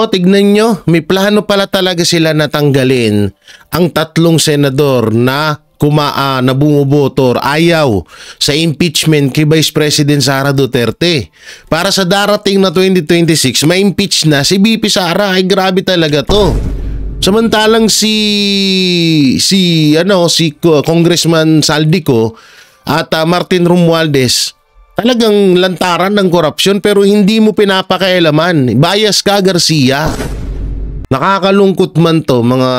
tignan nyo, may plano pala talaga sila na tanggalin ang 3 senador na na bumoboto ayaw sa impeachment kay Vice President Sara Duterte. Para sa darating na 2026, ma-impeach na si VP Sara. Ay grabe talaga to. Samantalang si Congressman Saldico at Martin Romualdez talagang lantaran ng korupsyon pero hindi mo pinapakailaman. Bias ka, Garcia. Nakakalungkot man to, mga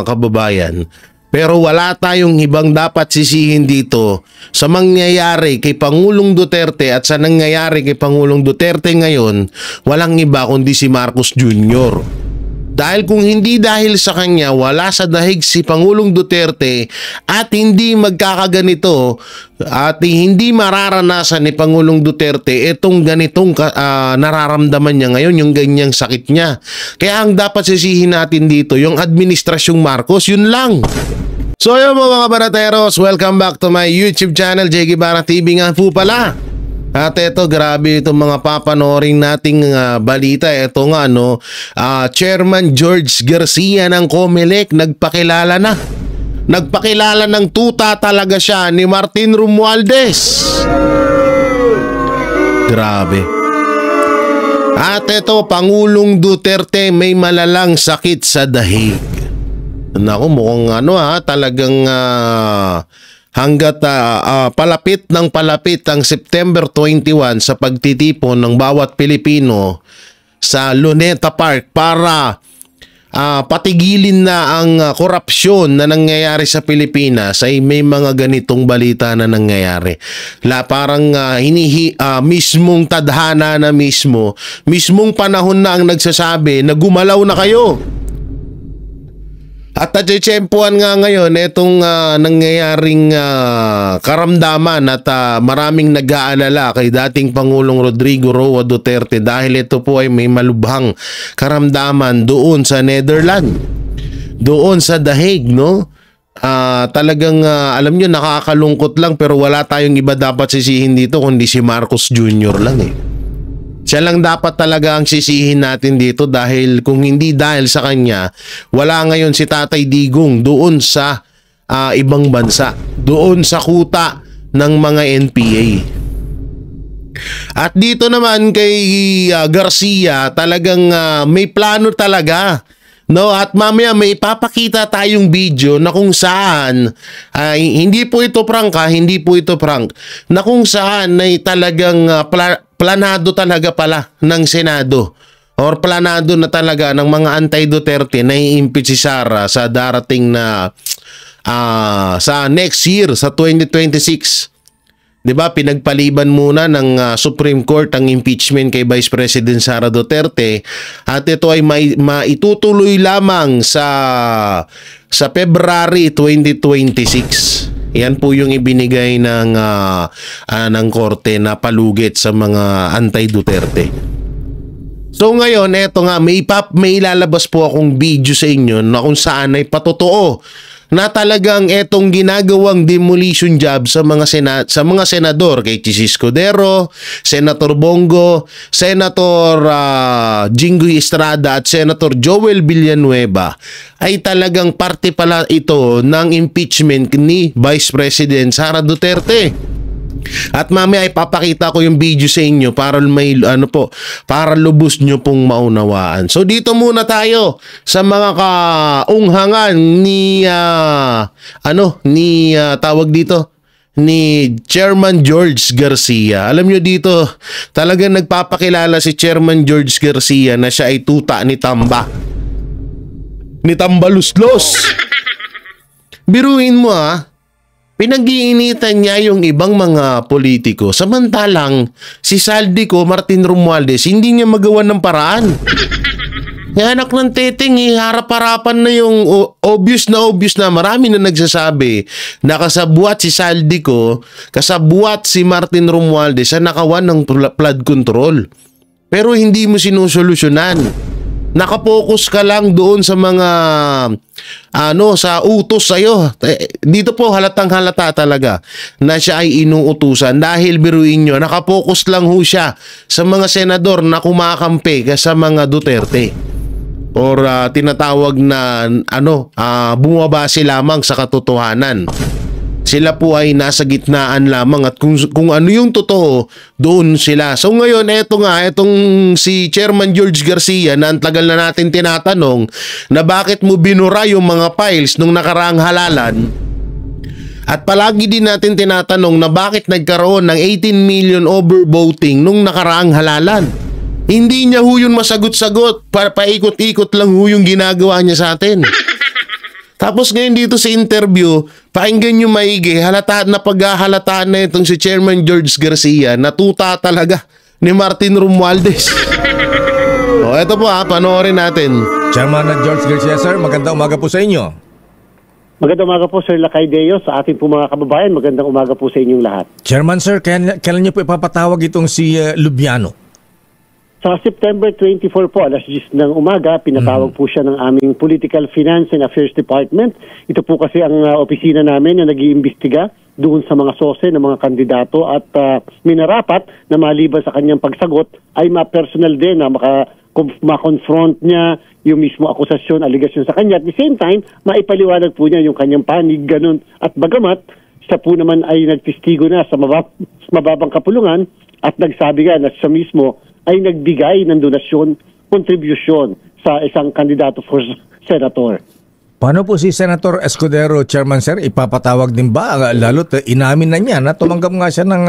kababayan. Pero wala tayong ibang dapat sisihin dito sa mangyayari kay Pangulong Duterte at sa nangyayari kay Pangulong Duterte ngayon, walang iba kundi si Marcos Jr. Dahil kung hindi dahil sa kanya, wala sa dahig si Pangulong Duterte at hindi magkakaganito at hindi mararanasan ni Pangulong Duterte itong ganitong nararamdaman niya ngayon, yung ganyang sakit niya. Kaya ang dapat sisihin natin dito, yung administrasyong Marcos, yun lang. So yun mga kabanateros, welcome back to my YouTube channel, J. Guevara TV nga po pala. At ito, grabe itong mga papanoring nating balita. Ito nga, Chairman George Garcia ng COMELEC nagpakilala na. Nagpakilala ng tuta talaga siya ni Martin Romualdez. Grabe. At ito, Pangulong Duterte may malalang sakit sa dahig. Naku, mukhang talagang hanggat palapit ang September 21 sa pagtitipon ng bawat Pilipino sa Luneta Park para patigilin na ang korupsyon na nangyayari sa Pilipinas ay may mga ganitong balita na nangyayari. Parang mismong tadhana na mismong panahon na ang nagsasabi na gumalaw na kayo. At natsyempuan nga ngayon itong nangyayaring karamdaman at maraming nag-aalala kay dating Pangulong Rodrigo Roa Duterte dahil ito po ay may malubhang karamdaman doon sa Netherlands, doon sa The Hague, no? Talagang alam nyo, nakakalungkot lang pero wala tayong iba dapat sisihin dito kundi si Marcos Jr. lang eh. Siya lang dapat talaga ang sisihin natin dito dahil kung hindi dahil sa kanya, wala ngayon si Tatay Digong doon sa ibang bansa, doon sa kuta ng mga NPA. At dito naman kay Garcia, talagang may plano talaga. No, at mamaya may ipapakita tayong video na kung saan hindi po ito prank na kung saan ay talagang planado talaga pala ng Senado or planado na talaga ng mga anti-Duterte na i-impeach si Sara sa darating na sa next year, sa 2026. 'Di ba, pinagpaliban muna ng Supreme Court ang impeachment kay Vice President Sara Duterte at ito ay maitutuloy lamang sa February 2026. Yan po yung ibinigay ng korte na palugit sa mga anti-Duterte. So ngayon, eto nga, may ilalabas po akong video sa inyo na kung saan ay patotoo na talagang etong ginagawang demolition job sa mga senador kay Chis Escudero, Senator Bongo, Senator Jinggoy Estrada at Senator Joel Villanueva ay talagang parte pala ito ng impeachment ni Vice President Sara Duterte. At mamaya ipapakita ko yung video sa inyo para may para lubos nyo pong maunawaan. So dito muna tayo sa mga kaunghangan ni tawag dito ni Chairman George Garcia. Alam nyo dito, talagang nagpapakilala si Chairman George Garcia na siya ay tuta ni Tamba. Ni Tambaluslos. Biruin mo pinag-iinitan niya yung ibang mga politiko. Samantalang si Saldico, Martin Romualdez, hindi niya magawa ng paraan. Anak ng teteng, harap-harapan na yung obvious na marami na nagsasabi na kasabuat si Saldico, kasabuat si Martin Romualdez sa nakawan ng flood control. Pero hindi mo sinusolusyonan. Nakapokus ka lang doon sa mga sa utos sa'yo. Dito po halatang halata talaga na siya ay inuutusan dahil biruin nyo, nakapokus lang ho siya sa mga senador na kumakampi sa mga Duterte. or tinatawag na bumabase lamang sa katotohanan. Sila po ay nasa gitnaan lamang at kung ano yung totoo, doon sila. So ngayon, etong si Chairman George Garcia na ang tagal na natin tinatanong na bakit mo binura yung mga files nung nakaraang halalan. At palagi din natin tinatanong na bakit nagkaroon ng 18 million overvoting nung nakaraang halalan. Hindi niya ho yun masagot-sagot, paikot-ikot lang ho yung ginagawa niya sa atin. Tapos ngayon dito sa interview, pakinggan nyo maigi, na paghahalataan na itong si Chairman George Garcia, natuta talaga ni Martin Romualdez. O eto po panoorin natin. Chairman George Garcia, sir, magandang umaga po sa inyo. Magandang umaga po, Sir Lakay Deo. Sa ating po mga kababayan, magandang umaga po sa inyong lahat. Chairman, sir, kailan niyo po ipapatawag itong si Lubiano? Sa September 24 po, alas 10 ng umaga, pinatawag po siya ng aming Political Finance and Affairs Department. Ito po kasi ang opisina namin na nag-iimbestiga doon sa mga sose ng mga kandidato at minarapat na maliban sa kanyang pagsagot ay ma-personal din na ma-confront niya yung mismo akusasyon, aligasyon sa kanya. At the same time, maipaliwanag po niya yung kanyang panig, ganun. At bagamat, siya po naman ay nagtistigo na sa mababang kapulungan at nagsabi nga na siya mismo ay nagbigay ng donasyon, kontribusyon sa isang kandidato for senator. Paano po si Senator Escudero, Chairman, sir? Ipapatawag din ba? Lalo't inamin na niya na tumanggap nga siya ng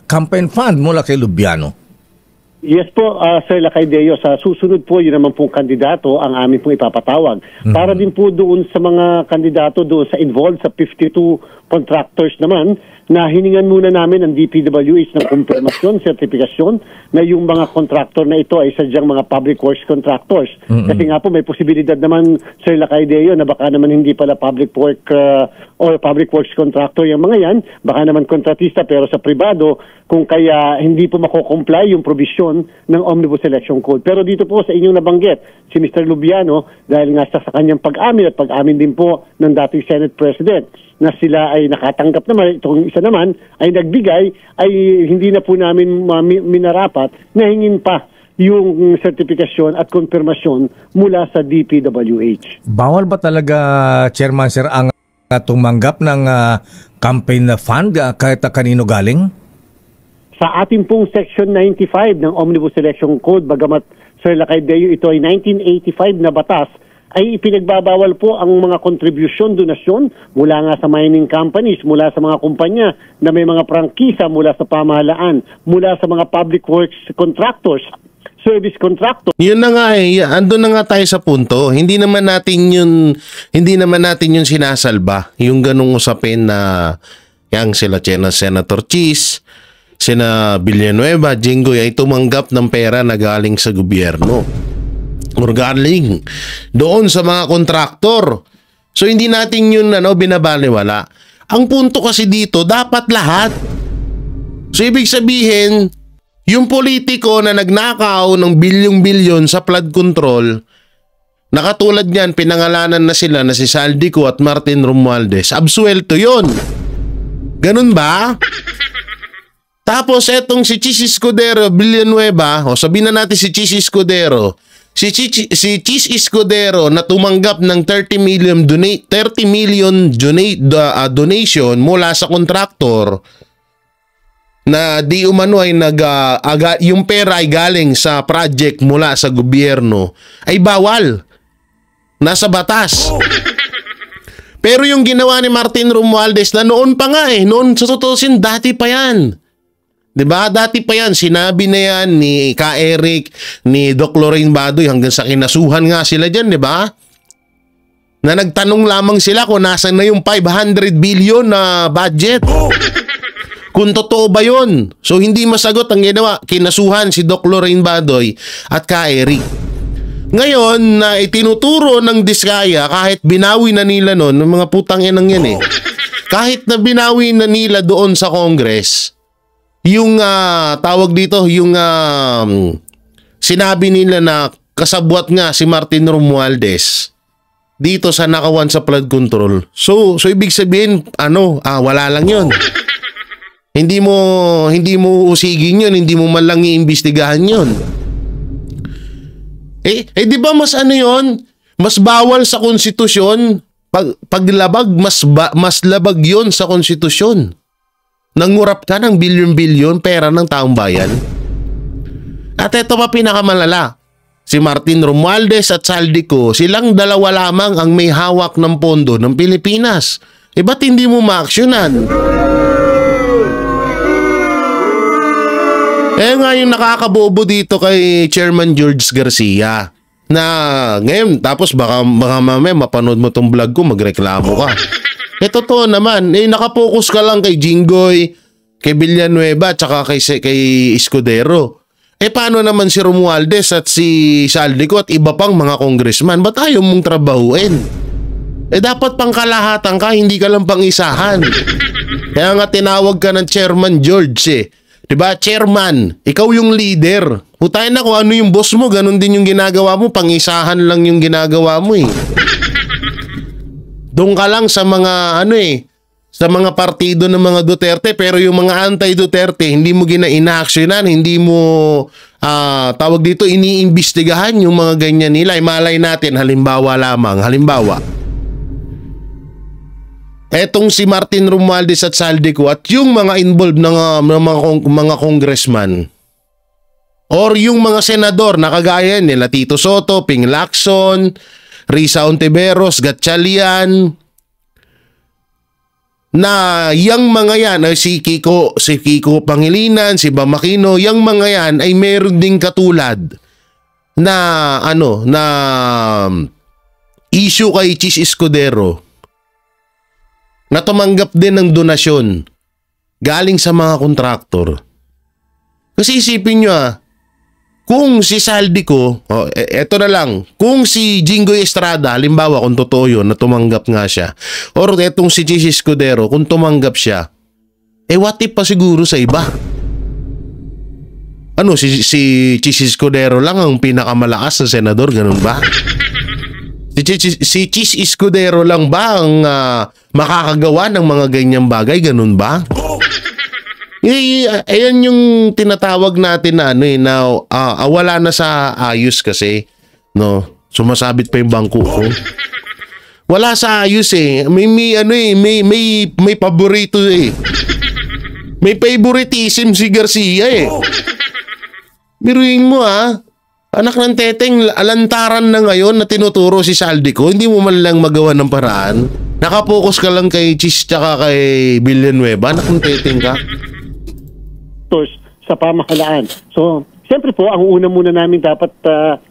campaign fund mula kay Lubiano. Yes po, Sir Lakay Deo. Sa susunod po, yun naman pong kandidato ang amin pong ipapatawag. Para din po doon sa mga kandidato doon sa involved sa 52 contractors naman na hiningan muna namin ng DPWH ng kumpirmasyon, sertifikasyon na yung mga contractor na ito ay sadyang mga public works contractors. Kasi nga po may posibilidad naman, Sir Lakay Deo, na baka naman hindi pala public work or public works contractor yung mga yan, baka naman kontratista pero sa pribado, kung kaya hindi po mako-comply yung provision ng Omnibus Election Code. Pero dito po sa inyong nabanggit, si Mr. Lubiano, dahil nga sa kanyang pag-amin at pag-amin din po ng dating Senate President, na sila ay nakatanggap naman, itong isa naman ay nagbigay, ay hindi na po namin minarapat na hingin pa yung sertifikasyon at konfirmasyon mula sa DPWH. Bawal ba talaga, Chairman, sir, ang tumanggap ng campaign fund kahit kanino galing? Sa ating pong Section 95 ng Omnibus Election Code, bagamat, Sir Lakay Deo, ito ay 1985 na batas, ay ipinagbabawal po ang mga contribution, donasyon mula nga sa mining companies, mula sa mga kumpanya na may mga prangkisa, mula sa pamahalaan, mula sa mga public works contractors, service contractors. Yun na nga ando na nga tayo sa punto. Hindi naman natin yun sinasalba. Yung ganung usapin na yang sila Senator Cheese, sina Villanueva, Jinggoy ay tumanggap ng pera na galing sa gobyerno or galing doon sa mga kontraktor. So hindi natin yun binabaliwala. Ang punto kasi dito, dapat lahat. So ibig sabihin, yung politiko na nagnakaw ng bilyong-bilyon sa flood control, na katulad niyan, pinangalanan na sila na si Saldico at Martin Romualdez, absuelto yun. Ganun ba? Tapos etong si Chis Escudero Villanueva, o sabihin na natin si Chis Escudero, si Chis Escudero na tumanggap ng 30 million donation mula sa kontraktor na di umano ay yung pera ay galing sa project mula sa gobyerno, ay bawal. Nasa batas. Pero yung ginawa ni Martin Romualdez na noon pa nga noon sa tutusin, dati pa yan. Diba? Dati pa yan. Sinabi na yan ni Ka Eric, ni Doc Lorraine Badoy, hanggang sa kinasuhan nga sila dyan, diba? Na nagtanong lamang sila kung nasan na yung 500 billion na budget. Kung totoo ba yun? So hindi masagot ang ginawa. Kinasuhan si Doc Lorraine Badoy at Ka Eric. Ngayon na itinuturo ng Diskaya, kahit binawi na nila noon, ng mga putang inang yan kahit na binawi na nila doon sa Congress, yung tawag dito, yung sinabi nila na kasabwat nga si Martin Romualdez dito sa nakawan sa flood control. So ibig sabihin, wala lang yun. Hindi mo usigin yun, hindi mo man lang iimbestigahan yun. Di ba mas ano yon? Mas bawal sa konstitusyon. Paglabag, mas labag yon sa konstitusyon. Nangurap ka ng bilyon-bilyon pera ng taong bayan. At ito pa pinakamalala. Si Martin Romualdez at Saldico, silang dalawa lamang ang may hawak ng pondo ng Pilipinas. Ba't hindi mo ma-aksyonan? Nga yung nakakabobo dito kay Chairman George Garcia. Na ngayon, tapos baka mamaya mapanood mo tong vlog ko, magreklamo ka. Totoo naman, nakapokus ka lang kay Jinggoy, kay Villanueva, tsaka kay Escudero. Paano naman si Romualdez at si Saldico at iba pang mga congressman? Ba't ayaw mong trabahuin? Dapat pang kalahatan ka, hindi ka lang pang isahan. Kaya nga tinawag ka ng Chairman George Diba, Chairman, ikaw yung leader. Putay na kung ano yung boss mo, ganun din yung ginagawa mo, pang-isahan lang yung ginagawa mo Doon ka lang sa mga sa mga partido ng mga Duterte, pero yung mga anti-Duterte, hindi mo ina-actionan, hindi mo tawag dito, iniimbestigahan yung mga ganyan nila. Malay natin, halimbawa, etong si Martin Romualdez at Saldico at yung mga involved ng mga congressman or yung mga senador na kagaya nila Tito Soto, Ping Lacson, Risa Ontiveros, Gatchalian, na yang mga yan ay si Kiko Pangilinan, si Bam Aquino, yang mga yan ay meron ding katulad na na issue kay Chis Escudero na tumanggap din ng donasyon galing sa mga kontraktor. Kasi isipin nyo kung si Saldico, eto na lang, kung si Jinggoy Estrada, halimbawa kung totoo yun na tumanggap nga siya, or etong si Chis Escudero, kung tumanggap siya, what if pa siguro sa iba? Si Chis Escudero lang ang pinakamalakas na senador, ganun ba? Si Chis Escudero lang ba ang makakagawa ng mga ganyang bagay? Ganun ba? Ayan yung tinatawag natin na wala na sa ayos kasi. No? Sumasabit pa yung bangko ko. Wala sa ayos May paborito May favoritism si Garcia Biruin mo Anak ng teteng, alantaran na ngayon na tinuturo si Saldico, hindi mo man lang magawa ng paraan. Nakapokus ka lang kay Chis tsaka kay Villanueva, anak ng teteng ka. Sa pamahalaan. So, siyempre po, ang una muna namin dapat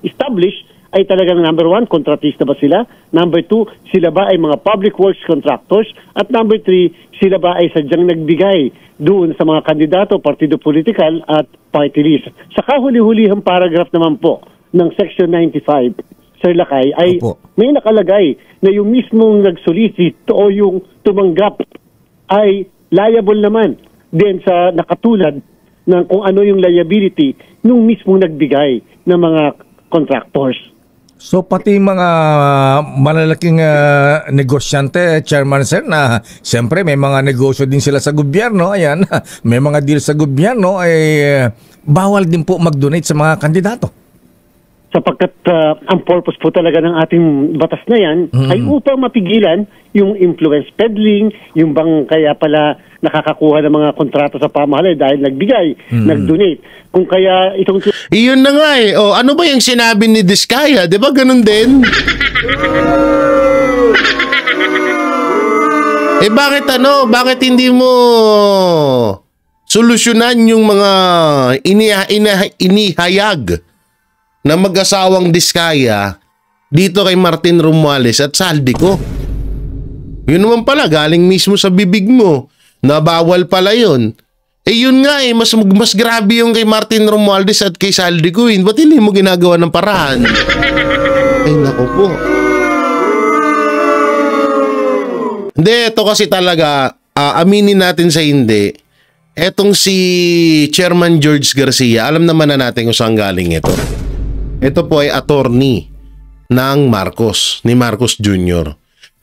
establish ay talagang number 1, kontratista ba sila? Number 2, sila ba ay mga public works contractors? At number 3, sila ba ay sadyang nagbigay doon sa mga kandidato, partido politikal at party list. Sa kahuli-hulihang paragraph naman po ng Section 95, Sir Lakay, ay may nakalagay na yung mismong nag-solicit o yung tumanggap ay liable naman din sa nakatulad ng kung ano yung liability nung mismong nagbigay ng mga contractors. So pati mga malalaking negosyante, Chairman Sir, na siyempre may mga negosyo din sila sa gobyerno, ayan, may mga deal sa gobyerno, ay bawal din po mag-donate sa mga kandidato. Sapagkat ang purpose po talaga ng ating batas na yan ay upang mapigilan yung influence peddling, yung bang kaya pala nakakakuha ng mga kontrata sa pamahalaan dahil nagbigay, nag-donate. Kung kaya itong... Iyon na nga ano ba yung sinabi ni Diskaya? Di ba ganun din? Bakit hindi mo solusyonan yung mga inihayag na mag-asawang Diskaya dito kay Martin Romualdez at Saldico? Yun naman pala, galing mismo sa bibig mo na bawal pala yun. Yun nga mas grabe yung kay Martin Romualdez at kay Saldico. Ba't hindi mo ginagawa ng paraan? Naku po. Hindi, ito kasi talaga, aminin natin sa hindi, etong si Chairman George Garcia, alam naman na natin kung saan galing ito. Ito po ay attorney ng ni Marcos Jr.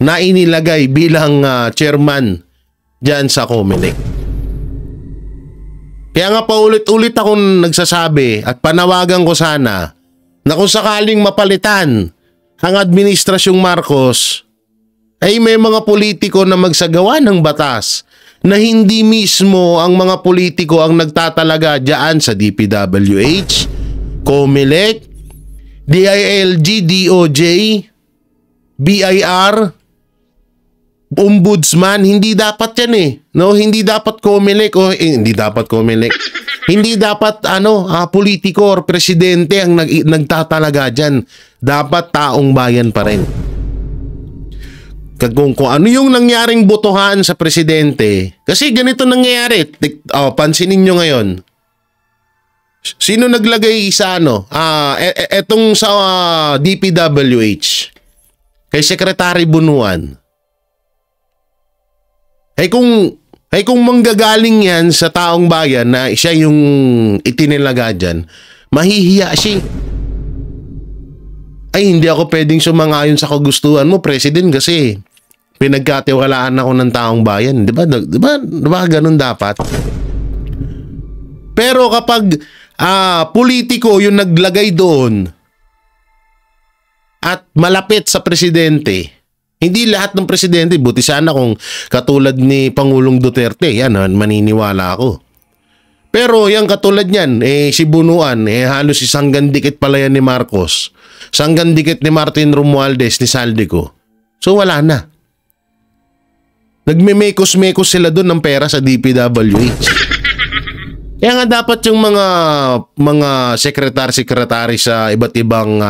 na inilagay bilang chairman dyan sa Comelec. Kaya nga paulit-ulit akong nagsasabi at panawagan ko sana na kung sakaling mapalitan ang administrasyong Marcos, ay may mga politiko na magsagawa ng batas na hindi mismo ang mga politiko ang nagtatalaga dyan sa DPWH, COMELEC, DILG, DOJ, BIR, Ombudsman. Hindi dapat yan eh. No, hindi dapat COMELEC o hindi dapat COMELEC. Hindi dapat politiko or presidente ang nagtatalaga dyan. Dapat taong bayan pa rin. Kung ano yung nangyaring botohan sa presidente, kasi ganito nangyayari. Pansinin nyo ngayon. Sino naglagay sa etong sa DPWH? Kay Secretary Bunuan. Ay kung manggagaling yan sa taong bayan na siya yung itinilaga dyan, mahihiya siya. Ay, hindi ako pwedeng sumangayon sa kagustuhan mo, President, kasi pinagkatiwalaan ako ng taong bayan. Di ba ganun dapat? Pero kapag politiko yung naglagay doon at malapit sa presidente, hindi lahat ng presidente, buti sana kung katulad ni Pangulong Duterte, yan, maniniwala ako. Pero yung katulad niyan, si Bunuan, halos isang gandikit pala yan ni Marcos. Isang gandikit ni Martin Romualdez, ni Saldico. So wala na. Nagme-mekos-mekos sila doon ng pera sa DPWH. Kaya nga dapat yung mga sekretary sa iba't ibang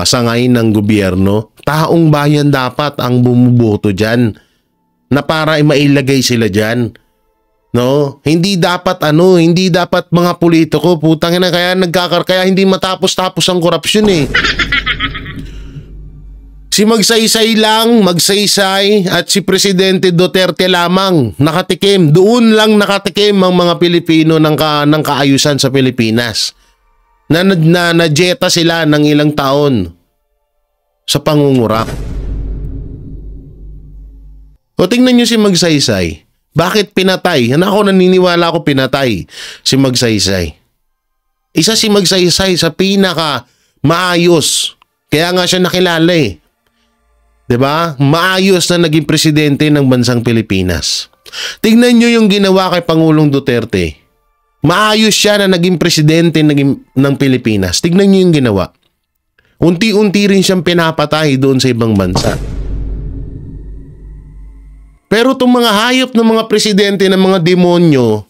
sangayin ng gobyerno, taong bayan dapat ang bumuboto dyan na para mailagay sila dyan. No? Hindi dapat hindi dapat mga politiko, putang ina, kaya hindi matapos-tapos ang korupsyon eh. Si Magsaysay at si Presidente Duterte lamang nakatikim. Doon lang nakatikim ang mga Pilipino ng kaayusan sa Pilipinas. Na-jeta sila ng ilang taon sa pangungurap. O tingnan nyo si Magsaysay. Bakit pinatay? Ako naniniwala ako pinatay si Magsaysay. Isa si Magsaysay sa pinaka maayos. Kaya nga siya nakilala eh. 'Di ba? Maayos na naging presidente ng bansang Pilipinas. Tingnan nyo yung ginawa kay Pangulong Duterte. Maayos siya na naging presidente ng Pilipinas. Tingnan nyo yung ginawa. Unti-unti rin siyang pinapatay doon sa ibang bansa. Pero itong mga hayop ng mga presidente ng mga demonyo,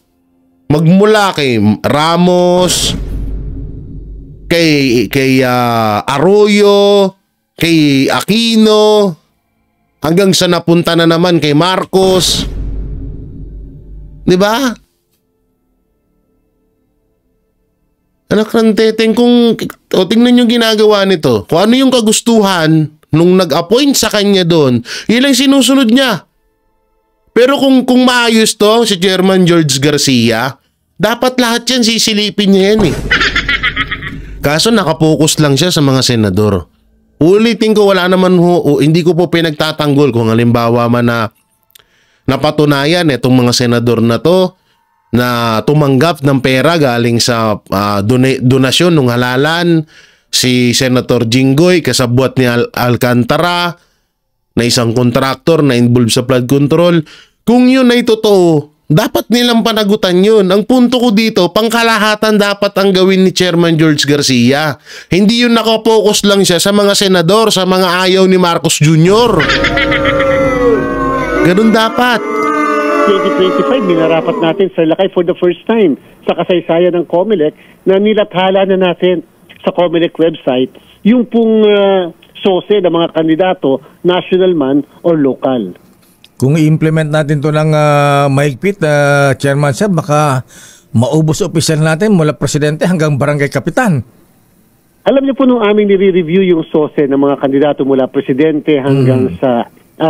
magmula kay Ramos, kay Arroyo, kay Aquino, hanggang sa napunta na naman kay Marcos. 'Di ba? Anak ng teteng, tingnan yung ginagawa nito. Kung ano yung kagustuhan nung nag-appoint sa kanya doon, yun lang sinusunod niya. Pero kung maayos to, si Chairman George Garcia, dapat lahat yan sisilipin niya yan eh. Kaso nakapokus lang siya sa mga senador. Ulitin ko, wala naman hindi ko po pinagtatanggol kung halimbawa man na napatunayan itong mga senador na to na tumanggap ng pera galing sa donasyon ng halalan, si Senator Jinggoy kasabwat ni Alcantara na isang kontraktor na involved sa flood control. Kung yun ay totoo, dapat nilang panagutan yun. Ang punto ko dito, pangkalahatan dapat ang gawin ni Chairman George Garcia. Hindi yun nakapokus lang siya sa mga senador, sa mga ayaw ni Marcos Jr. Ganun dapat. 2025, minarapat natin sa lakay for the first time sa kasaysayan ng COMELEC na nilathala na natin sa COMELEC website yung pong sose ng mga kandidato, national man or local. Kung i-implement natin to ng mahigpit, Chairman Sir, baka maubos opisyal natin mula presidente hanggang barangay kapitan. Alam niyo po nung aming nire-review yung sose ng mga kandidato mula presidente hanggang sa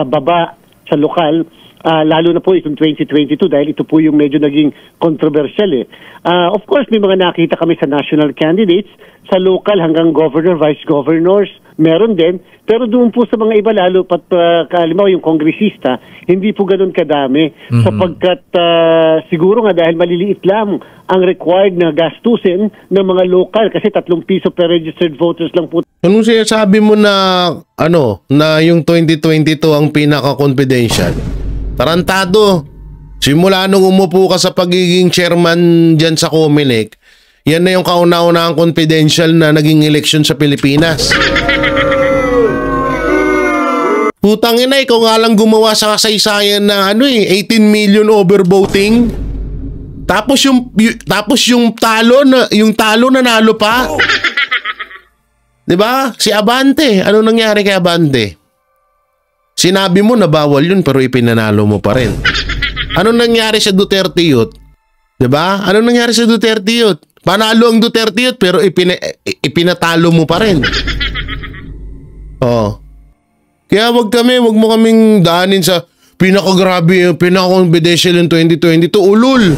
baba sa lokal, lalo na po itong 2022 dahil ito po yung medyo naging controversial eh. Of course, may mga nakita kami sa national candidates, sa local hanggang governor, vice governors, meron din. Pero doon po sa mga iba, lalo pat halimbawa yung kongresista, hindi po ganun kadami. Sapagkat siguro nga dahil maliliit lang ang required na gastusin ng mga local kasi 3 piso per registered voters lang po. Anong sinasabi mo na na yung 2022 ang pinaka-confidential? Tarantado. Simula nung umupo ka sa pagiging chairman dyan sa COMELEC, yan na yung kauna-unahang confidential na naging eleksyon sa Pilipinas. Putang ina, ikaw nga lang gumawa sa kasaysayan na 18 million overvoting. Tapos yung talo nanalo pa. 'Di ba? Si Abante, ano nangyari kay Abante? Sinabi mo na bawal yun pero ipinanalo mo pa rin. Ano nangyari sa Duterte Youth? 'Di ba? Ano nangyari sa Duterte Youth? Panalo ang Duterte Youth pero ipinatalo mo pa rin. Oh. Kaya wag mo kaming daanin sa pinakagrabe, pinaka-confidential yung 2022. Ulul!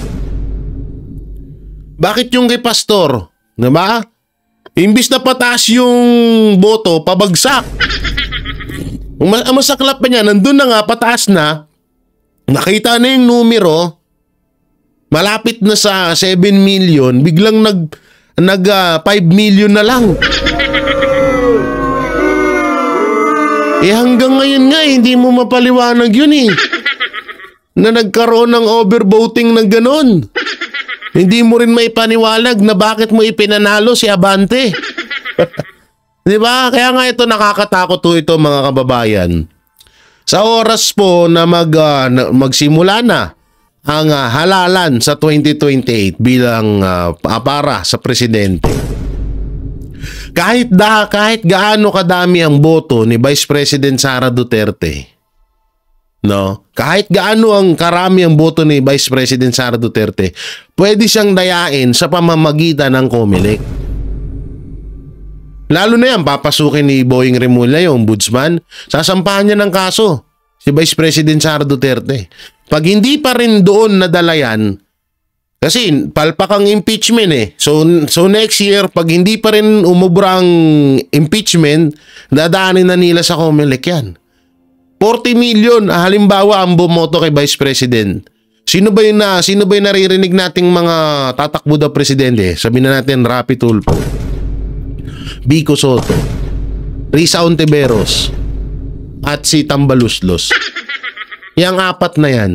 Bakit yung kay Pastor? Diba? Imbis na pataas yung boto, pabagsak. Ang masaklap pa niya, nandun na nga, pataas na, nakita na yung numero, malapit na sa 7 million, biglang nag 5 million na lang. Hanggang ngayon nga, hindi mo mapaliwanag yun na nagkaroon ng overvoting ng ganon. Hindi mo rin maipaniwalag na bakit mo ipinanalo si Abante. Di ba? Kaya nga ito nakakatakot ito mga kababayan. Sa oras po na magsimula na ang halalan sa 2028 bilang para sa presidente. Kahit gaano kadami ang boto ni Vice President Sara Duterte, kahit gaano ang karami ang boto ni Vice President Sara Duterte, pwede siyang dayain sa pamamagitan ng COMELEC. Lalo na yan, papasukin ni Boying Remulla yung ombudsman, sasampahan niya ng kaso si Vice President Sara Duterte. Pag hindi pa rin doon nadala yan, kasi palpak ang impeachment So next year, pag hindi pa rin umubra ang impeachment, dadaanin na nila sa COMELEC yan. 40 million, halimbawa ang bumoto kay Vice President. Sino ba yung naririnig nating mga tatakbo na presidente? Sabihin na natin Rapi Tulfo, Vico Soto, Risa Ontiveros, at si Tambaluslos. Yang apat na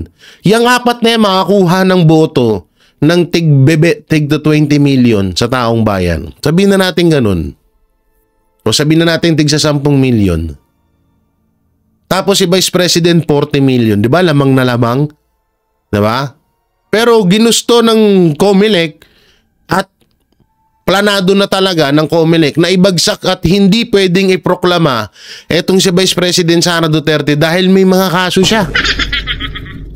yan makakuha ng boto ng tig 20 million sa taong bayan. Sabihin na natin ganun. O sabihin na natin tig sa 10 million. Tapos si Vice President 40 million. Di ba? Lamang na lamang. Di ba? Pero ginusto ng COMELEC at planado na talaga ng COMELEC na ibagsak at hindi pwedeng iproklama etong si Vice President Sara Duterte dahil may mga kaso siya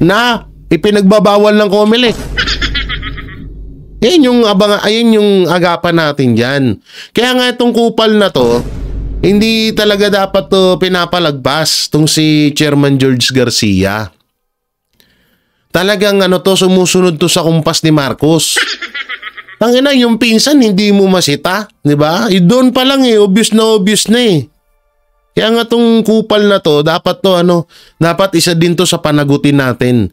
na ipinagbabawal ng COMELEC. Ayun yung agapan natin dyan. Kaya nga itong kupal na to, hindi talaga dapat to pinapalagpas tong si Chairman George Garcia. Talagang sumusunod to sa kumpas ni Marcos. Tangina, yung pinsan hindi mo masita, di ba? Doon pa lang obvious na Kaya nga tong kupal na to, dapat dapat isa din to sa panagutin natin.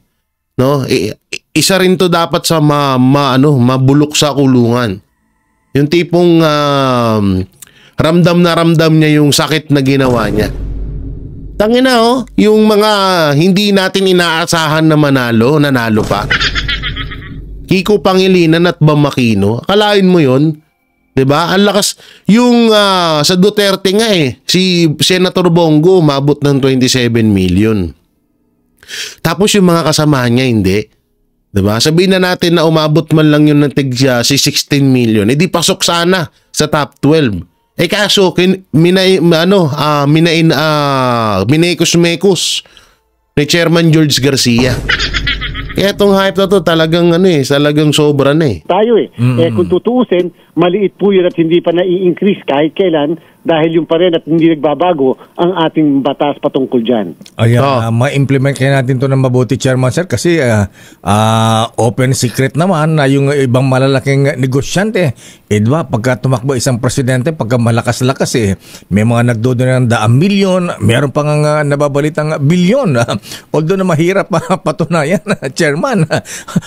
Isa rin to dapat sa mabulok sa kulungan. Yung tipong ramdam na ramdam niya yung sakit na ginawa niya. Tangina yung mga hindi natin inaasahan na nanalo pa. Kiko Pangilinan at Bam Aquino, akalain mo yon? 'Di ba? Ang lakas yung sa Duterte nga si Senator Bongo umabot ng 27 million. Tapos yung mga kasamahan niya hindi. 'Di ba? Sabihin na natin na umabot man lang yun ng si 16 million. Di pasok sana sa top 12. Kaso minekos-mekos ni Chairman George Garcia. Kaya itong hype na to talagang talagang sobra na tayo kung tutuusin, maliit po yun at hindi pa nai-increase kahit kailan dahil yung pa rin at hindi nagbabago ang ating batas patungkol dyan. Ayan, ma-implement kaya natin to ng mabuti, Chairman Sir, kasi open secret naman na yung ibang malalaking negosyante, diba, pagka tumakbo isang presidente, pagka malakas-lakas may mga nagdodonate ng 100 milyon, meron pa nga nababalitang bilyon. Although na mahirap patunayan, Chairman.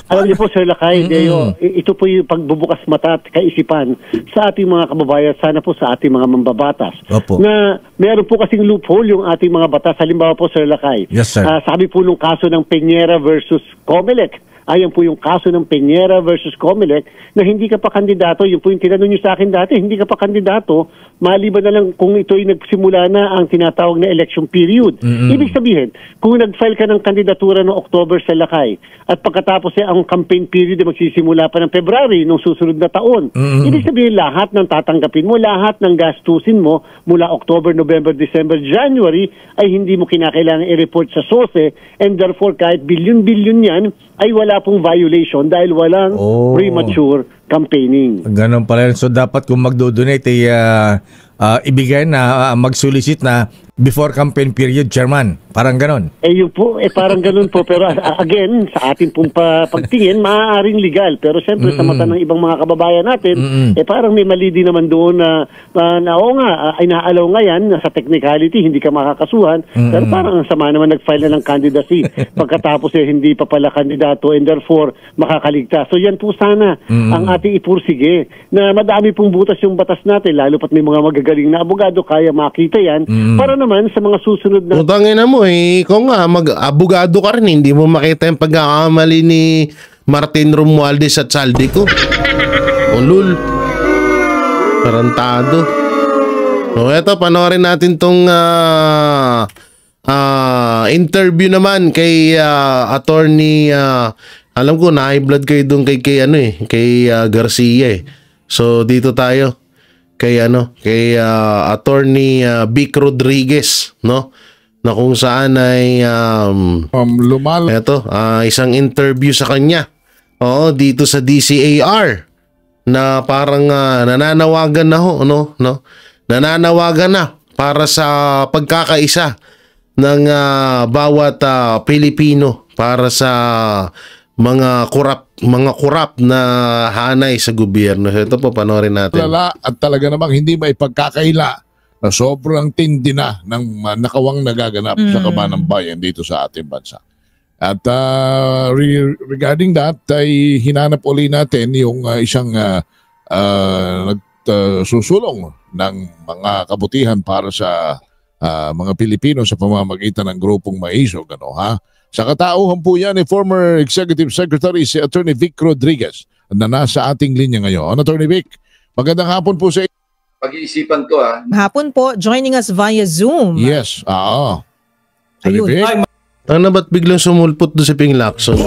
Alam niyo po, Sir Lakay, Deo, ito po yung pagbubukas mata at kaisipan sa ating mga kababayan, sana po sa ating mga mambabatas. Opo. Na meron po kasing loophole yung ating mga batas. Halimbawa po, Sir Lakay, Yes, sir. sabi po nung kaso ng Peñera versus Comelec, ayan po yung kaso ng Peñera versus Comelec na hindi ka pa kandidato. Yun po yung tinanong nyo sa akin dati, hindi ka pa kandidato, maliban na lang kung ito'y nagsimula na ang tinatawag na election period. Ibig sabihin, kung nag-file ka ng kandidatura noong October sa Lakay at pagkatapos ang campaign period ay magsisimula pa ng February nung susunod na taon, ibig sabihin lahat ng tatanggapin mo, lahat ng gastusin mo mula October, November, December, January ay hindi mo kinakailangan i-report sa SOSE, and therefore kahit bilyon-bilyon yan ay wala pong violation dahil walang premature campaigning. Ganon pala. So dapat kung magdo-donate ibigay na mag-solicit na before campaign period, Chairman. Parang ganon. Yun po, parang ganon po. Pero again, sa ating pong pagtingin, maaaring legal. Pero siyempre sa mata ng ibang mga kababayan natin, parang may mali din naman doon na oo nga, ay naalaw nga yan, sa technicality, hindi ka makakasuhan. Pero parang ang sama naman nag-file na ng candidacy. Pagkatapos hindi pa pala kandidato and therefore makakaligtas. So yan po sana ang ating ipursige na madami pong butas yung batas natin, lalo pat may mga magagaling na abogado, kaya makita yan, para naman sa mga susunod na... Utangin na mo kung nga mag-abogado ka rin, hindi mo makita yung pagkakamali ni Martin Romualdez at Saldico. Ulul. Tarantado. So eto, panoorin natin tong interview naman kay attorney, alam ko na high blood kayo doon kay Garcia So dito tayo kay attorney Vic Rodriguez, no, na kung saan ay isang interview sa kanya dito sa DCAR na parang nananawagan na nananawagan na para sa pagkakaisa ng bawat Pilipino para sa mga kurap na hanay sa gobyerno. Ito po, panoorin natin. At talaga namang hindi maipagkakaila na sobrang tindi na ng nakawang nagaganap sa kabanang bayan dito sa ating bansa. At regarding that, ay hinanap uli natin yung isang nagsusulong ng mga kabutihan para sa mga Pilipino sa pamamagitan ng grupong Maisog. Sa katauhan po yan ni former Executive Secretary si Attorney Vic Rodriguez na nasa ating linya ngayon. Attorney Vic, magandang hapon po sa pag-iisipan ko Hapon po, joining us via Zoom. Yes, Ayun. Vic? Ano ba't biglang sumulpot doon si Ping Lacson?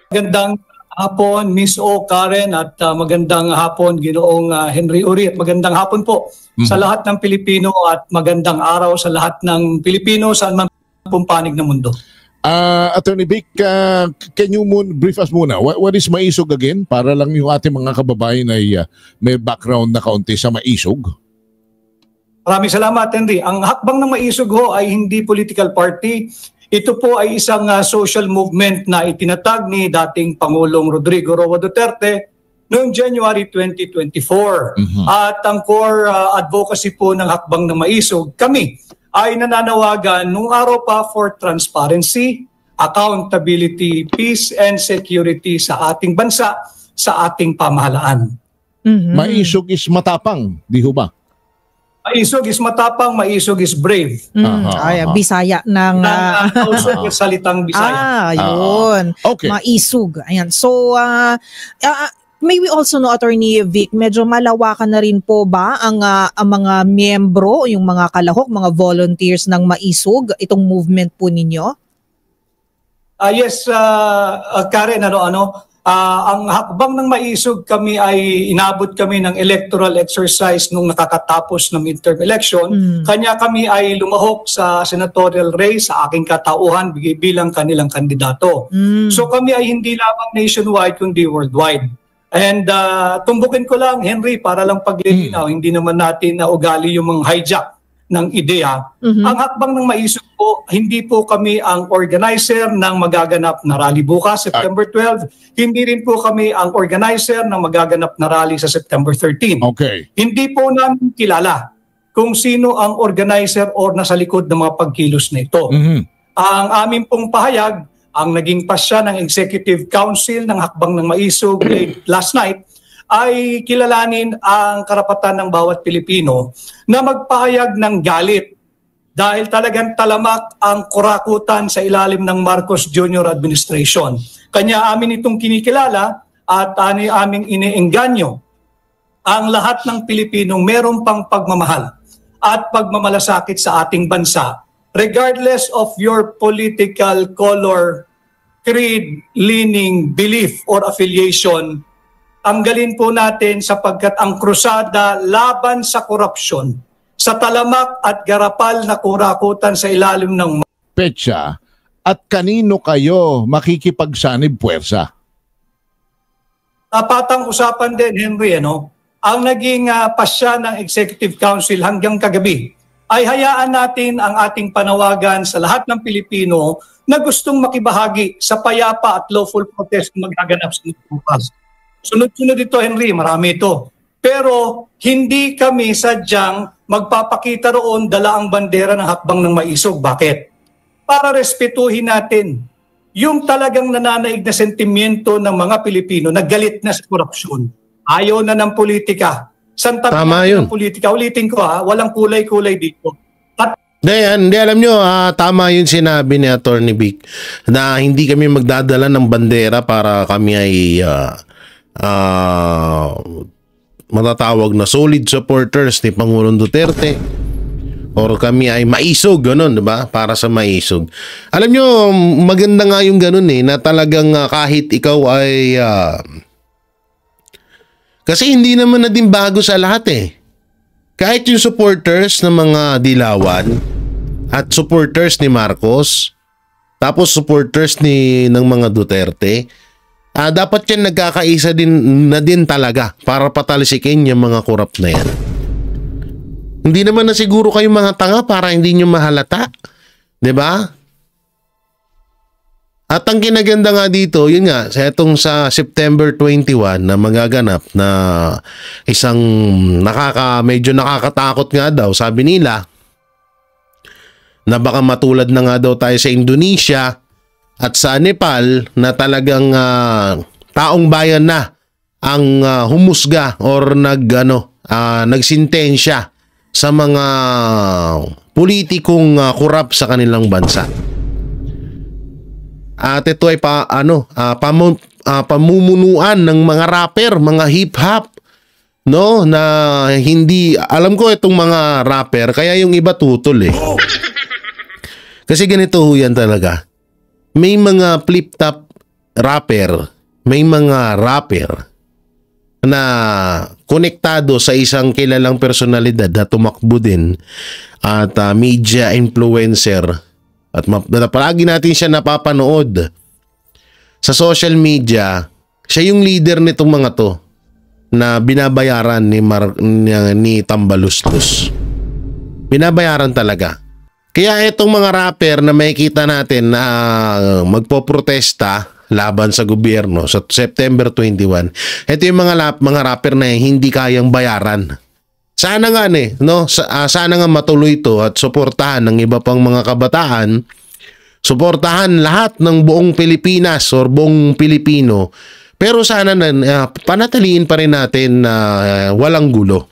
Magandang hapon, Miss O. Karen, at magandang hapon, Ginoong Henry Uri, at magandang hapon po sa lahat ng Pilipino at magandang araw sa lahat ng Pilipino saan man pumpanig ng mundo. Attorney Vic, can you brief us muna? What is Maisog again? Para lang yung ating mga kababayan ay may background na kaunti sa Maisog. Maraming salamat, Henry. Ang hakbang ng Maisog ay hindi political party. Ito po ay isang social movement na itinatag ni dating Pangulong Rodrigo Roa Duterte noong January 2024. At ang core advocacy po ng hakbang ng Maisog, kami ay nananawagan nung araw pa for transparency, accountability, peace and security sa ating bansa, sa ating pamahalaan. Maisog is matapang, di ho ba? Maisog is matapang, maisog is brave. Bisaya ng... salitang Bisaya. Yun. Okay. Maisog. Ayan. So, may we also know, Attorney Vic, medyo malawakan na rin po ba ang mga miyembro, yung mga kalahok, mga volunteers ng Maisog, itong movement po ninyo? Yes, Karen, ang hakbang ng Maisog kami ay inabot kami ng electoral exercise nung nakakatapos ng midterm election. Kanya kami ay lumahok sa senatorial race sa aking katauhan bilang kanilang kandidato. So kami ay hindi lamang nationwide kundi worldwide. And tumbukin ko lang, Henry, para lang paglilinaw, hindi naman natin na ugali yung mga hijack ng ideya. Ang hakbang ng maisog po, hindi po kami ang organizer ng magaganap na rally bukas, September 12. Hindi rin po kami ang organizer ng magaganap na rally sa September 13. Okay. Hindi po namin kilala kung sino ang organizer or nasa likod ng mga pagkilos na ito. Ang aming pong pahayag, ang naging pasya ng Executive Council ng Hakbang ng Maisog last night, ay kilalanin ang karapatan ng bawat Pilipino na magpahayag ng galit dahil talagang talamak ang kurakutan sa ilalim ng Marcos Jr. administration. Kanya amin itong kinikilala at aming iniengganyo ang lahat ng Pilipinong meron pang pagmamahal at pagmamalasakit sa ating bansa, regardless of your political color, creed, leaning, belief, or affiliation. Tanggalin po natin sapagkat ang krusada laban sa korupsyon, sa talamak at garapal na kurakutan sa ilalim ng Petsa, at kanino kayo makikipagsanib puwersa? Tapatang usapan din, Henry, ang naging pasya ng Executive Council hanggang kagabi ay hayaan natin ang ating panawagan sa lahat ng Pilipino na gustong makibahagi sa payapa at lawful protest na magaganap sa bukas. Sunod-sunod ito, Henry, marami ito. Pero hindi kami sadyang magpapakita roon dala ang bandera ng Hakbang ng Maisog. Bakit? Para respetuhin natin yung talagang nananaig na sentimiento ng mga Pilipino na galit na sa korupsyon. Ayaw na ng politika. Tama yun. Ng politika. Ulitin ko walang kulay-kulay dito. Hindi, alam nyo, tama yung sinabi ni Attorney Vic na hindi kami magdadala ng bandera para kami ay matatawag na solid supporters ni Pangulong Duterte or kami ay maisog, ganun, diba? Para sa maisog. Alam nyo, maganda nga yung ganun na talagang kahit ikaw ay kasi hindi naman na din bago sa lahat Kahit yung supporters ng mga Dilawan at supporters ni Marcos, tapos supporters ng mga Duterte, dapat yan nagkakaisa din talaga para patalisikin yung mga korap na yan. Hindi naman na siguro kayong mga tanga para hindi nyo mahalata. 'Di ba? At ang kinaganda nga dito, yun nga, sa September 21 na magaganap na isang medyo nakakatakot nga daw, sabi nila, na baka matulad na nga daw tayo sa Indonesia at sa Nepal na talagang taong bayan na ang humusga or nagsintensya sa mga politikong korap sa kanilang bansa. At ito ay pamumunuan ng mga rapper, mga hip-hop, na hindi, alam ko itong mga rapper, kaya yung iba tutol Kasi ganito yan talaga. May mga flip-top rapper, may mga rapper na konektado sa isang kilalang personalidad na tumakbo din at media influencer. At palagi natin siya napapanood sa social media. Siya yung leader nitong mga to na binabayaran ni Tambaluslos. Binabayaran talaga. Kaya itong mga rapper na makikita natin na magpoprotesta laban sa gobyerno sa September 21, ito yung mga rapper na hindi kayang bayaran. Sana nga sana nga matuloy ito at suportahan ng iba pang mga kabataan, suportahan lahat ng buong Pilipinas or buong Pilipino, pero sana panatiliin pa rin natin na walang gulo.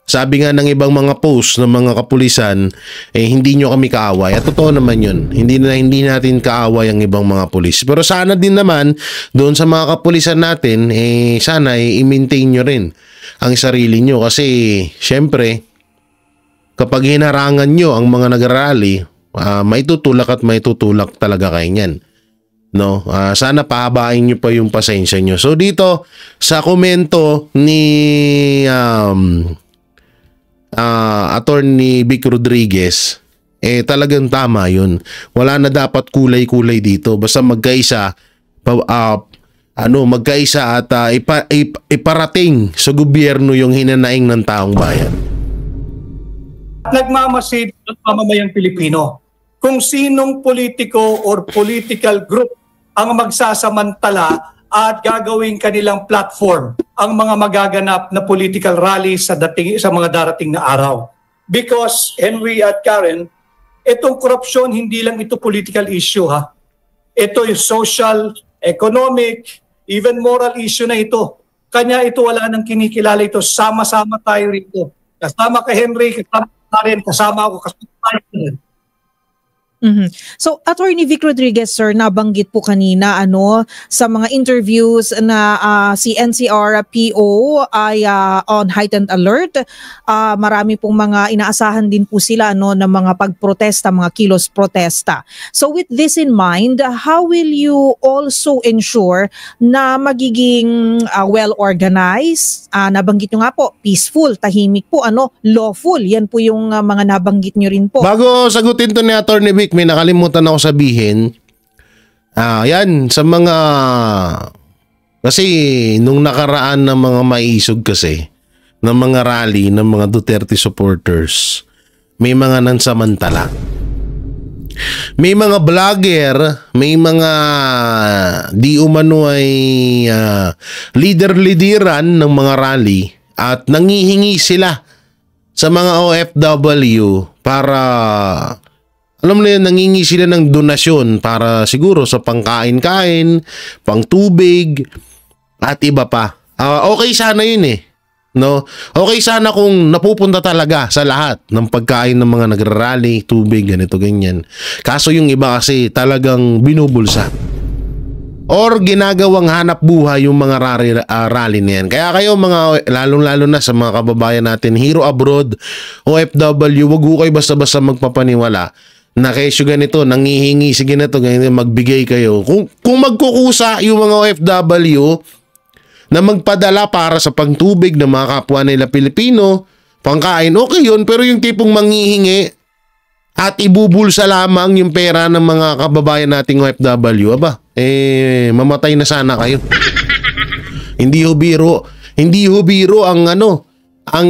Sabi nga ng ibang mga post ng mga kapulisan, hindi nyo kami kaaway. At totoo naman yun. Hindi natin kaaway ang ibang mga pulis. Pero sana din naman, doon sa mga kapulisan natin, sana i-maintain nyo rin ang sarili nyo. Kasi, syempre, kapag hinarangan nyo ang mga nagrally, maitutulak at maitutulak talaga kayo niyan. Sana pahabain nyo pa yung pasensya nyo. So, dito, sa komento ni Attorney Vic Rodriguez, talagang tama yun. Wala na dapat kulay-kulay dito. Basta magkaisa, magkaisa at iparating sa gobyerno yung hinanaing ng taong bayan. Nagmamasid ang mamamayang Pilipino. Kung sinong politiko or political group ang magsasamantala at gagawing kanilang platform ang mga magaganap na political rally sa mga darating na araw. Because, Henry at Karen, itong korupsyon, hindi lang ito political issue ha. Ito yung social, economic, even moral issue na ito. Kanya ito wala nang kinikilala ito. Sama-sama tayo rito. Kasama ka Henry, kasama ka rin, kasama ako, kasama tayo. So, Attorney Vic Rodriguez, sir, nabanggit po kanina sa mga interviews na si NCR PO ay on heightened alert. Marami pong mga inaasahan din po sila ng mga pagprotesta, mga kilos protesta. So, with this in mind, how will you also ensure na magiging well-organized? Nabanggit nyo nga po, peaceful, tahimik po, lawful. Yan po yung mga nabanggit nyo rin po. Bago sagutin to ni Attorney Vic, may nakalimutan ako sabihin. Yan, sa mga... Kasi nung nakaraan ng mga maisog kasi, ng mga rally, ng mga Duterte supporters, may mga nansamantala. May mga vlogger, may mga di umano ay leader-leaderan ng mga rally at nangihingi sila sa mga OFW para... Alam mo na yun, nangingi sila ng donasyon para siguro sa pangkain-kain, pang tubig, at iba pa. Okay sana yun eh. No? Okay sana kung napupunta talaga sa lahat ng pagkain ng mga nagrarally, tubig, ganito, ganyan. Kaso yung iba kasi talagang binubulsa. Or ginagawang hanap buhay yung mga rally na yan. Kaya kayo mga, lalong-lalo na sa mga kababayan natin, hero abroad, OFW, wag ho kayo basta-basta magpapaniwala na kesyo ganito, nangihingi, sige na to, ganito, magbigay kayo. Kung magkukusa yung mga OFW na magpadala para sa pangtubig ng mga kapwa nila Pilipino, pangkain, okay yun, pero yung tipong manghihingi at ibubulsa lamang yung pera ng mga kababayan nating OFW, mamatay na sana kayo. Hindi ho biro ang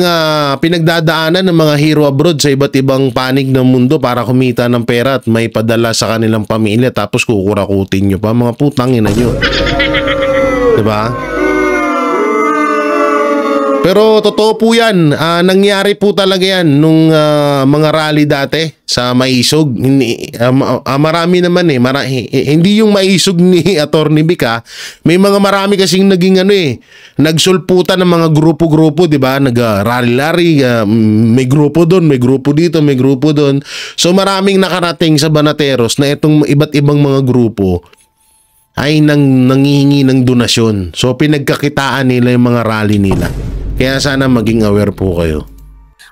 pinagdadaanan ng mga hero abroad sa iba't ibang panig ng mundo para kumita ng pera at may padala sa kanilang pamilya tapos kukurakutin nyo pa, mga putang ina nyo. Diba? Pero totoo po yan, nangyari po talaga yan nung mga rally dati sa Maisog. Marami naman hindi yung Maisog ni Attorney Vic may mga marami kasing naging nagsulputan ng mga grupo-grupo, di ba? Nag-rally-lari, may grupo doon, may grupo dito, may grupo doon. So maraming nakarating sa Banateros na itong iba't ibang mga grupo ay nangihingi ng donasyon. So pinagkakitaan nila yung mga rally nila. Kaya sana maging aware po kayo.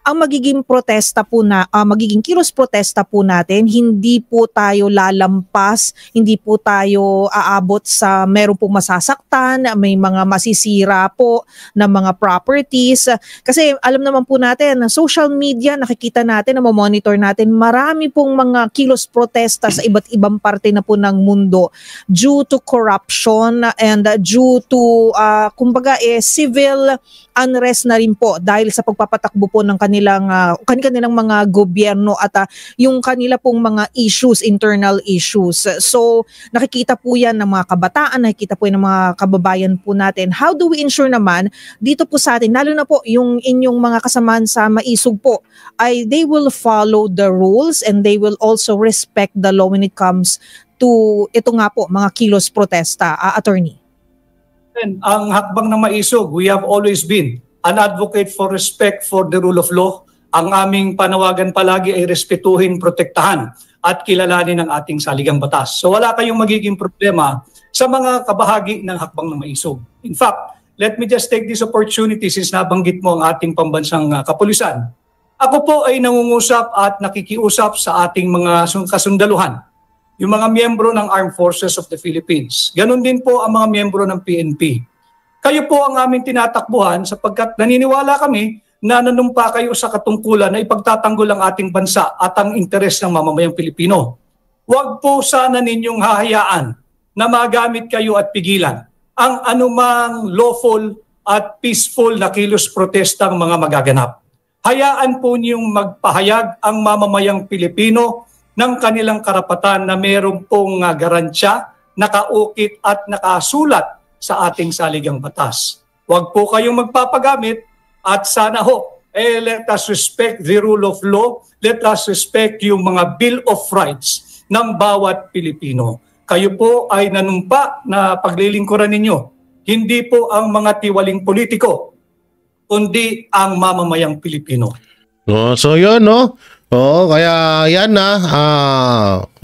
Ang magiging protesta po magiging kilos protesta po natin, hindi po tayo lalampas, hindi po tayo aabot sa meron pong masasaktan, may mga masisira po na mga properties. Kasi alam naman po natin, social media, nakikita natin, monitor natin, marami pong mga kilos protesta sa iba't ibang parte na po ng mundo due to corruption and due to, civil unrest na rin po dahil sa pagpapatakbo po ng kanilang mga gobyerno at yung kanila pong mga issues, internal issues. So nakikita po yan ng mga kabataan, nakikita po yan ng mga kababayan po natin. How do we ensure naman dito po sa atin, lalo na po yung inyong mga kasamaan sa Maisog po, ay they will follow the rules and they will also respect the law when it comes to ito nga po, mga kilos protesta, attorney? Ang hakbang ng Maisog, we have always been an advocate for respect for the rule of law. Ang aming panawagan palagi ay respetuhin, protektahan at kilalanin ang ating saligang batas. So wala kayong magiging problema sa mga kabahagi ng hakbang ng Maisog. In fact, let me just take this opportunity since nabanggit mo ang ating pambansang kapulisan. Ako po ay nangungusap at nakikiusap sa ating mga kasundaluhan, yung mga miyembro ng Armed Forces of the Philippines. Ganon din po ang mga miyembro ng PNP. Kayo po ang aming tinatakbuhan sapagkat naniniwala kami na nanumpa kayo sa katungkulan na ipagtatanggol ang ating bansa at ang interes ng mamamayang Pilipino. Huwag po sana ninyong hahayaan na magamit kayo at pigilan ang anumang lawful at peaceful na kilos protestang mga magaganap. Hayaan po niyong magpahayag ang mamamayang Pilipino ng kanilang karapatan na meron pong garansya, nakaukit at nakasulat sa ating saligang batas. Huwag po kayong magpapagamit at sana let us respect the rule of law, let us respect yung mga Bill of Rights ng bawat Pilipino. Kayo po ay nanumpa na paglilingkuran ninyo, hindi po ang mga tiwaling politiko, kundi ang mamamayang Pilipino. So yun, no? Kaya yan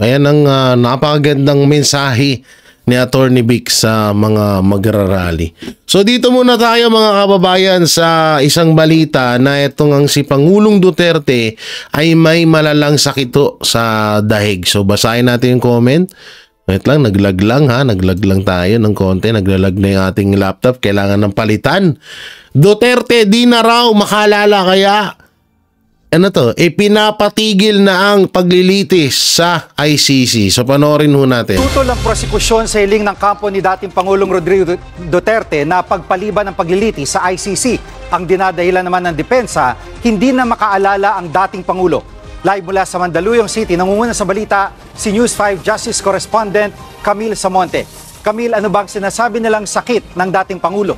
ayan ang napakagandang mensahe ni Attorney Vic sa mga magrarally. So dito muna tayo mga kababayan sa isang balita na itong ang si Pangulong Duterte ay may malalang sakito sa dahig. So basahin natin yung comment. Wait lang, naglag lang tayo ng konti, naglalag na yung ating laptop, kailangan ng palitan. Duterte di na raw makalala kaya pinapatigil na ang paglilitis sa ICC. So panoorin ho natin. Tutol ang prosekusyon sa hiling ng kampo ni dating Pangulong Rodrigo Duterte na pagpaliban ng paglilitis sa ICC. Ang dinadahilan naman ng depensa, hindi na makaalala ang dating Pangulo. Live mula sa Mandaluyong City, nangunguna sa balita si News 5 Justice Correspondent Camille Samonte. Camille, ano bang sinasabi nilang sakit ng dating Pangulo?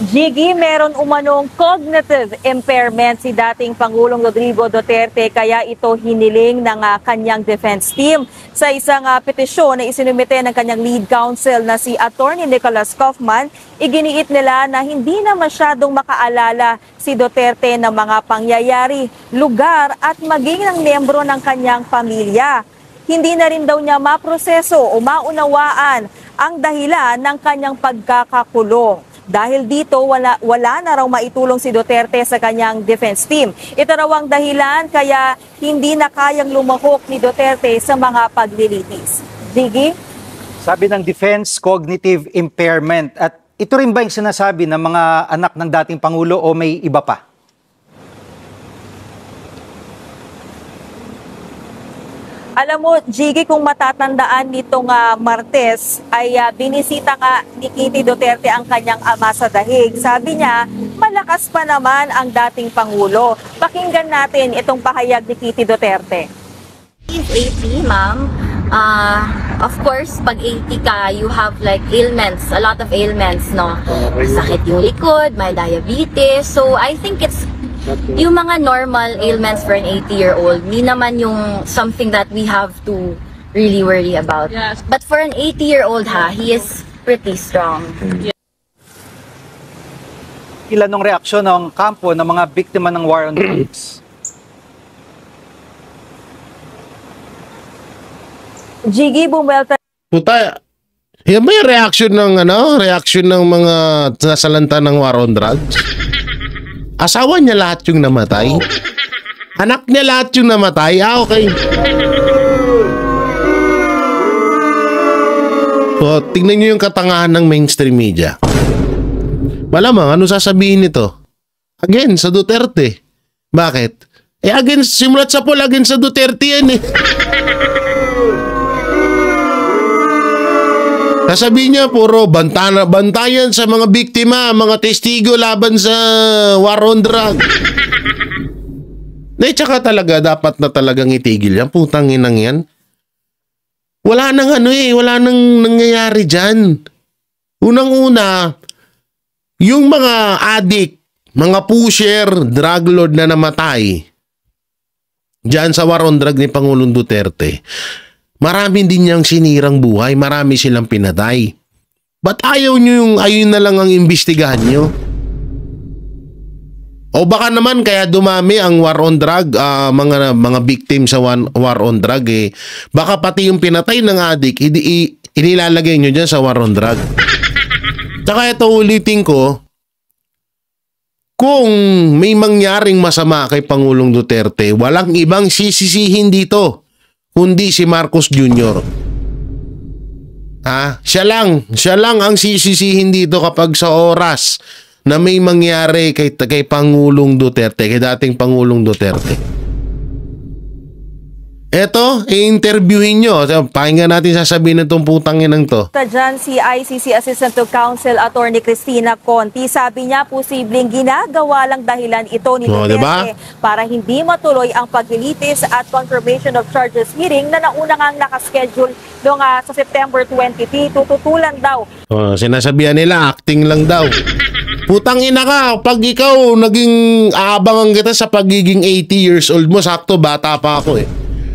Jiggy, meron umanong cognitive impairment si dating Pangulong Rodrigo Duterte kaya ito hiniling ng kanyang defense team. Sa isang petisyon na isinumite ng kanyang lead counsel na si Attorney Nicholas Kaufman, iginiit nila na hindi na masyadong makaalala si Duterte ng mga pangyayari, lugar at maging ng miyembro ng kanyang pamilya. Hindi na rin daw niya maproseso o maunawaan ang dahilan ng kanyang pagkakakulong. Dahil dito, wala na raw maitulong si Duterte sa kanyang defense team. Ito raw ang dahilan kaya hindi na kayang lumahok ni Duterte sa mga paglilitis. Diggy? Sabi ng defense, cognitive impairment. At ito rin ba yung sinasabi ng mga anak ng dating Pangulo o may iba pa? Alam mo, Jiggy, kung matatandaan nitong Martes, ay binisita nga ni Kitty Duterte ang kanyang ama sa dahig. Sabi niya, malakas pa naman ang dating Pangulo. Pakinggan natin itong pahayag ni Kitty Duterte. He's 80, ma'am. Of course, pag 80 ka, you have like ailments, a lot of ailments, no? Sakit yung likod, may diabetes. So, I think it's yung mga normal ailments for an 80-year-old, hindi naman yung something that we have to really worry about. Yes. But for an 80-year-old, he is pretty strong. Ilan ng reaksyon ng kampo ng mga biktima ng war on drugs? Jiggy, bumelta. Puta, may reaction ng mga nasalanta ng war on drugs. Asawa niya lahat yung namatay. Anak niya lahat yung namatay. Okay. So, tingnan niyo yung katangahan ng mainstream media. Malamang, ano sasabihin nito? Again, sa Duterte. Bakit? Again, simulat sa poll, again sa Duterte yan eh. Sasabihin niya, puro bantayan sa mga biktima, mga testigo laban sa war on drug. Tsaka talaga, dapat na talagang itigil yan. Putang inang yan. Wala nang wala nang nangyayari dyan. Unang-una, yung mga addict, mga pusher, drug lord na namatay dyan sa war on drug ni Pangulong Duterte, marami din niyang sinirang buhay, marami silang pinatay. Ba't ayaw na lang ang imbestigahan nyo? O baka naman kaya dumami ang war on drug, mga victim sa war on drug baka pati yung pinatay ng addict, inilalagay nyo dyan sa war on drug. Tsaka ito ulitin ko, kung may mangyaring masama kay Pangulong Duterte, walang ibang sisisihin dito kundi si Marcos Jr. Siya lang ang sisisihin dito kapag sa oras na may mangyari kay Pangulong Duterte, kay dating Pangulong Duterte. Eto, i-interviewin nyo. Pakinggan natin sasabihin ng putang inang to. Dyan si ICC Assistant to Counsel Attorney Cristina Conti, sabi niya posibleng ginagawa lang dahilan ito ni Duterte diba? para hindi matuloy ang paglilitis at confirmation of charges hearing na nauna ngang nakaschedule noong sa September 23. Tututulan daw. Sinasabihan nila, acting lang daw. Putang ina ka, pag ikaw naging aabangan kita sa pagiging 80 years old mo, sakto bata pa ako eh.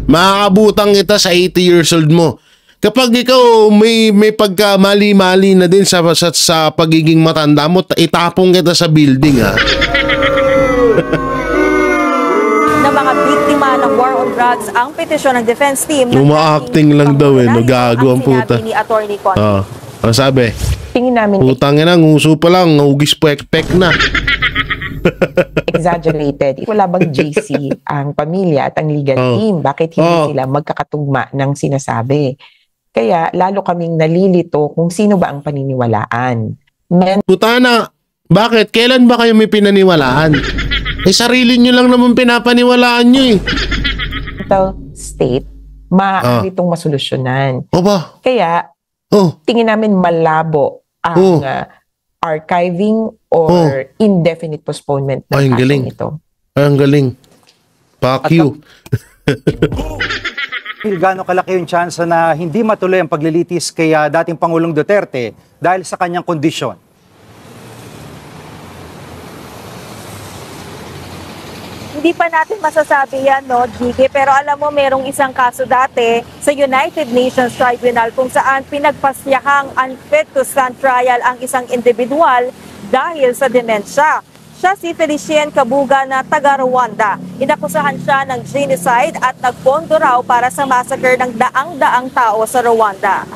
Maaabutan kita sa 80 years old mo. Kapag ikaw may pagkamali-mali na din sa pagiging matanda mo, itapong kita sa building ha. Na mga biktima ng war on drugs ang petisyon ng defense team. Uma-acting lang daw eh, nagago ang puta. Ni Attorney Conti. Ano sabi? Tingin namin putang ina, nguso pa lang, ugis pek-pek na. exaggerated. Wala bang JC ang pamilya at ang legal team? Bakit hindi sila magkakatugma ng sinasabi? Kaya lalo kaming nalilito kung sino ba ang paniniwalaan. Putana, bakit? Kailan ba kayo may pinaniwalaan? Sarili nyo lang naman pinapaniwalaan nyo eh. Mental state, maaari itong masolusyonan. Ba? Kaya, tingin namin malabo ang archiving or indefinite postponement ng kasong ito. Ay, ang galing. Fuck you. Gaano kalaki yung chance na hindi matuloy ang paglilitis kay dating Pangulong Duterte dahil sa kanyang kondisyon? Hindi pa natin masasabi yan, no, Gigi? Pero alam mo, merong isang kaso dati sa United Nations Tribunal kung saan pinagpasyahang unfit to stand trial ang isang individual dahil sa demensya. Siya si Felicien Kabuga na taga-Rwanda. Inakusahan siya ng genocide at nagpondo raw para sa massacre ng daang-daang tao sa Rwanda.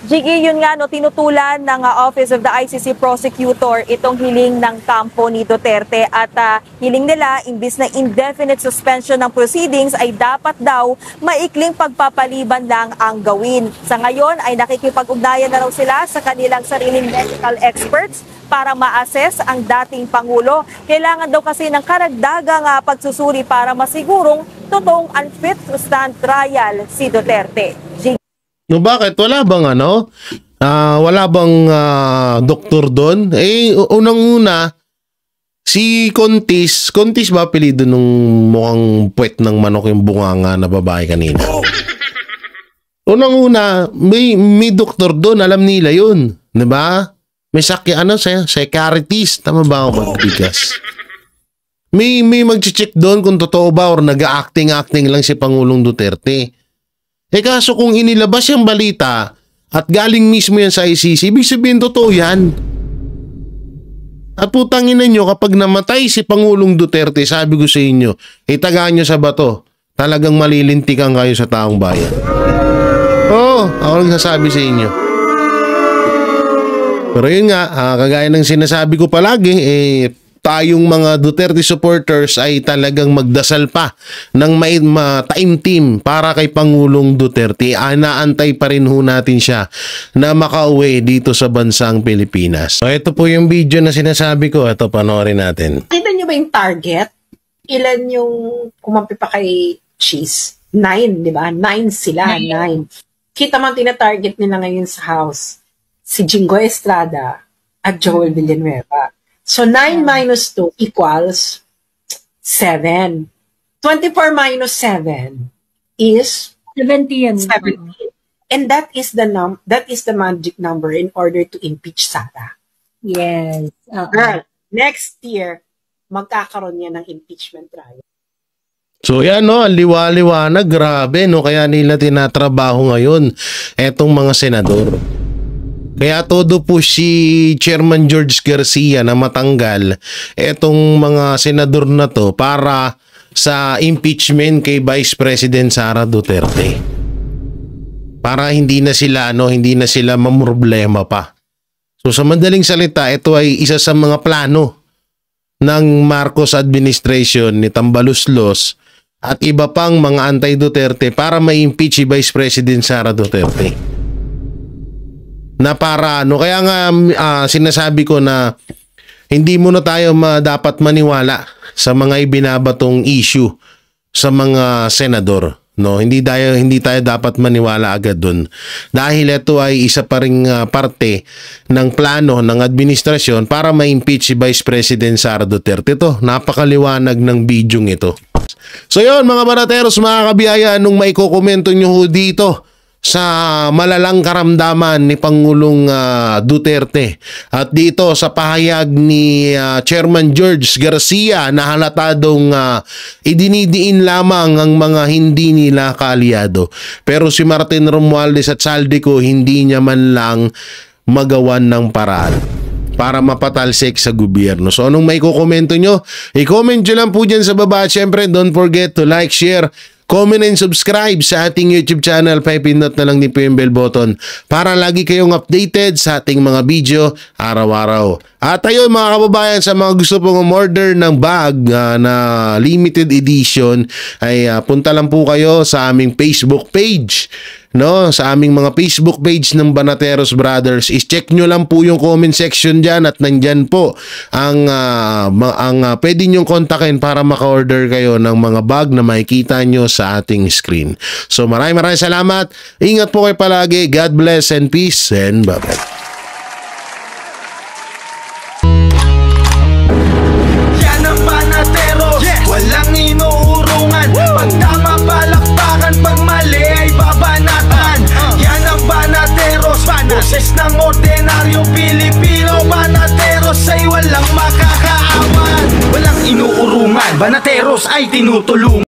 Jiggy, yun nga, no, tinutulan ng Office of the ICC Prosecutor itong hiling ng kampo ni Duterte at hiling nila, imbis na indefinite suspension ng proceedings ay dapat daw maikling pagpapaliban lang ang gawin. Sa ngayon ay nakikipag-ugnayan na raw sila sa kanilang sariling medical experts para ma-assess ang dating Pangulo. Kailangan daw kasi ng karagdagang pagsusuri para masigurong totoong unfit to stand trial si Duterte. No, bakit? Wala bang wala bang doktor doon? Unang-una, si Contis ba apelido nung mukhang puwet ng manok yung bunganga na babae kanina? Unang-una, may doktor doon, alam nila yun. Diba? May psychiatrist, tama ba ako magbigas? May mag-check doon kung totoo ba or nag-acting lang si Pangulong Duterte. Kaso kung inilabas yung balita at galing mismo yan sa ICC, ibig sabihin totoo yan. At putangin ninyo, kapag namatay si Pangulong Duterte, sabi ko sa inyo, itagaan nyo sa bato, talagang malilintikan kayo sa taong bayan. Ako nagsasabi sa inyo. Pero yun nga, kagaya ng sinasabi ko palagi, tayong mga Duterte supporters ay talagang magdasal pa ng taimtim para kay Pangulong Duterte. Naantay pa rin ho natin siya na makauwi dito sa bansang Pilipinas. So ito po yung video na sinasabi ko. Ito, panoorin natin. Kita nyo ba yung target? Ilan yung kumampi pa kay Cheese? 9, di ba? 9 sila, 9. Kita man tina-target nila ngayon sa House. Si Jingo Estrada at Joel Villanueva. So, 9 minus 2 equals 7. 24 minus 7 is 17. And that is the magic number in order to impeach Sara. Yes. Girl, next year, magkakaroon yan ng impeachment trial. So yan liwa-liwanag, grabe kaya nila tinatrabaho ngayon etong mga senador. Kaya todo po si Chairman George Garcia na matanggal etong mga senador na to para sa impeachment kay Vice President Sara Duterte. Para hindi na sila mamroblema pa. So sa madaling salita, ito ay isa sa mga plano ng Marcos administration ni Tambaluslos at iba pang mga anti-Duterte para ma-impeach si Vice President Sara Duterte. Na para kaya nga sinasabi ko na hindi muna tayo dapat maniwala sa mga ibinabatong issue sa mga senador. No, hindi tayo dapat maniwala agad doon. Dahil ito ay isa pa ring parte ng plano ng administrasyon para ma-impeach si Vice President Sara Duterte. Ito, napakaliwanag ng bidyong ito. So yun mga banateros, mga kabiyaya, anong maikokomento nyo ho dito sa malalang karamdaman ni Pangulong Duterte at dito sa pahayag ni Chairman George Garcia na halatadong idinidiin lamang ang mga hindi nila kaalyado. Pero si Martin Romualdez at Saldico hindi niya man lang magawan ng paraan para mapatalsik sa gobyerno. So anong may kukomento nyo? I-comment nyo lang po dyan sa baba. At syempre, don't forget to like, share, comment and subscribe sa ating YouTube channel. Pipindot na lang din po yung bell button para lagi kayong updated sa ating mga video araw-araw. At ayun mga kababayan, sa mga gusto pong umorder ng bag na limited edition ay punta lang po kayo sa aming Facebook page. No, sa aming mga Facebook page ng Banateros Brothers, is-check nyo lang po yung comment section dyan at nandyan po ang pwede nyong kontakin para maka-order kayo ng mga bag na makikita nyo sa ating screen. So maraming salamat. Ingat po kayo palagi. God bless and peace and bye-bye. Yan ang Banateros, walang inuurungan. Pag tama palakpakan, pag mali ay babanatan. Yan ang Banateros, boses ng ordinaryong Pilipino. Banateros ay walang makakaawan, walang inuurungan. Banateros ay tinutulungan.